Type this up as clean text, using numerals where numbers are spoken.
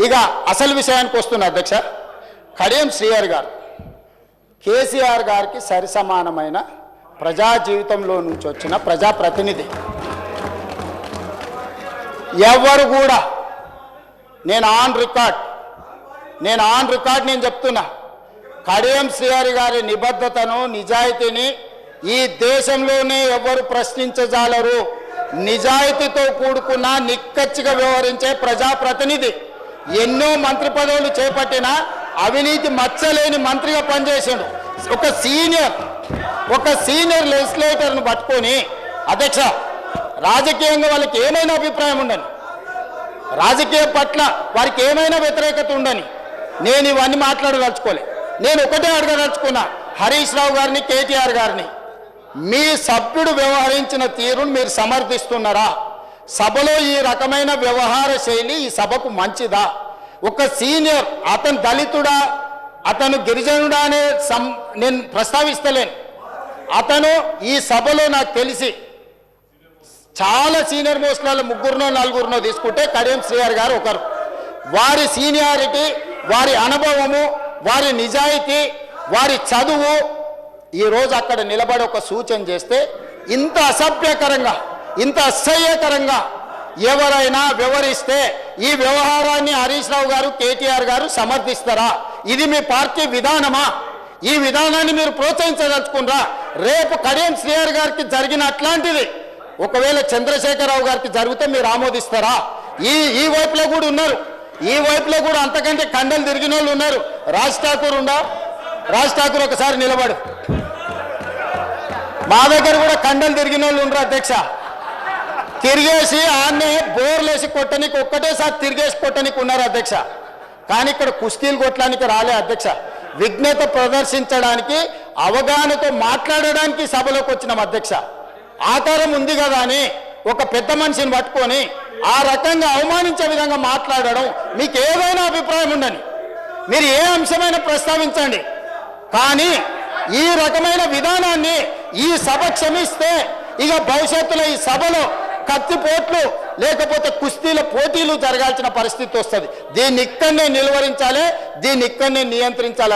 ఇక అసలు విషయానికి వస్తున్నా అధ్యక్ష. కడియం శ్రీహరి గారు కేసీఆర్ గారికి సరిసమానమైన ప్రజా జీవితంలో నుంచి వచ్చిన ప్రజాప్రతినిధి. ఎవరు కూడా నేను ఆన్ రికార్డ్ నేను చెప్తున్నా, కడియం శ్రీహరి గారి నిబద్ధతను నిజాయితీని ఈ దేశంలోనే ఎవరు ప్రశ్నించజాలరు. నిజాయితీతో కూడుకున్న నిక్కచ్చిగా వ్యవహరించే ప్రజాప్రతినిధి. ఎన్నో మంత్రి పదవులు చేపట్టిన అవినీతి మచ్చలేని మంత్రిగా పనిచేసాడు. ఒక సీనియర్ లెజిస్లేటర్ను పట్టుకొని అధ్యక్ష, రాజకీయంగా వాళ్ళకి ఏమైనా అభిప్రాయం ఉండని, రాజకీయం పట్ల వారికి ఏమైనా వ్యతిరేకత ఉండని నేను ఇవన్నీ మాట్లాడదలుచుకోలే. నేను ఒకటే అడగదలుచుకున్నా, హరీష్ రావు గారిని, కేటీఆర్ గారిని, మీ సభ్యుడు వ్యవహరించిన తీరును మీరు సమర్థిస్తున్నారా? సభలో ఈ రకమైన వ్యవహార శైలి ఈ సభకు మంచిదా? ఒక సీనియర్, అతను దళితుడా, అతను గిరిజనుడా అనే నేను ప్రస్తావిస్తలేను. అతను ఈ సభలో నాకు తెలిసి చాలా సీనియర్ మోస్ట్లలో 3-4 తీసుకుంటే కడియం శ్రీహరి గారు ఒకరు. వారి సీనియారిటీ, వారి అనుభవము, వారి నిజాయితీ, వారి చదువు ఈరోజు అక్కడ నిలబడి ఒక సూచన చేస్తే ఇంత అసభ్యకరంగా, ఇంత అసహ్యకరంగా ఎవరైనా వ్యవహరిస్తే ఈ వ్యవహారాన్ని హరీష్ రావు గారు, కేటీఆర్ గారు సమర్థిస్తారా? ఇది మీ పార్టీ విధానమా? ఈ విధానాన్ని మీరు ప్రోత్సహించదలుచుకున్నారా? రేపు కడియం శ్రీహరి గారికి జరిగిన అట్లాంటిది ఒకవేళ చంద్రశేఖరరావు గారికి జరిగితే మీరు ఆమోదిస్తారా? ఈ వైపులో కూడా ఉన్నారు, ఈ వైపులో కూడా అంతకంటే కండలు తిరిగిన వాళ్ళు ఉన్నారు. రాజ్ ఠాకూర్ ఒకసారి నిలబడు. మా దగ్గర కూడా కండలు తిరిగిన వాళ్ళు ఉండరు అధ్యక్ష. తిరిగేసి ఆన్నే బోర్లేసి కొట్టనికి ఒక్కటేసారి తిరిగేసి కొట్టనికి ఉన్నారు అధ్యక్ష. కానీ ఇక్కడ కుస్తీలు కొట్టడానికి రాలే అధ్యక్ష. విఘ్నత ప్రదర్శించడానికి, అవగాహనతో మాట్లాడడానికి సభలోకి వచ్చినాం అధ్యక్ష. ఆకారం ఉంది కదా అని ఒక పెద్ద మనిషిని పట్టుకొని ఆ రకంగా అవమానించే విధంగా మాట్లాడడం, మీకు ఏదైనా అభిప్రాయం ఉండని, మీరు ఏ అంశమైనా ప్రస్తావించండి. కానీ ఈ రకమైన విధానాన్ని ఈ సభ క్షమిస్తే ఇక భవిష్యత్తులో ఈ సభలో కత్తిపోట్లు లేకపోతే కుస్తీల పోటీలు జరగాల్సిన పరిస్థితి వస్తుంది. దీన్ని ఇక్కడనే నిలువరించాలి, దీన్ని ఇక్కడనే నియంత్రించాలి.